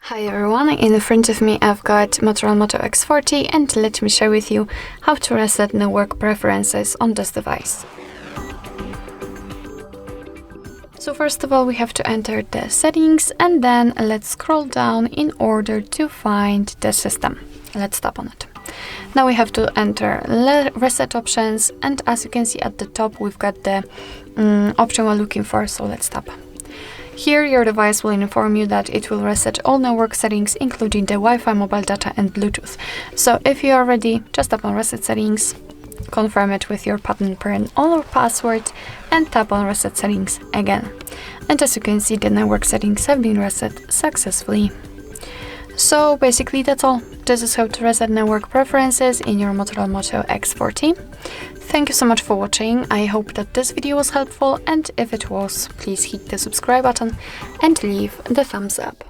Hi everyone, in front of me I've got Motorola Moto X40 and let me share with you how to reset network preferences on this device. So first of all we have to enter the settings and then let's scroll down in order to find the system. Let's tap on it. Now we have to enter reset options, and as you can see at the top we've got the option we're looking for, so let's tap. Here your device will inform you that it will reset all network settings including the Wi-Fi, mobile data and Bluetooth. So if you are ready, just tap on reset settings, confirm it with your pattern PIN or password and tap on reset settings again. And as you can see, the network settings have been reset successfully. So basically that's all. This is how to reset network preferences in your Motorola Moto X40. Thank you so much for watching. I hope that this video was helpful, and if it was, please hit the subscribe button and leave the thumbs up.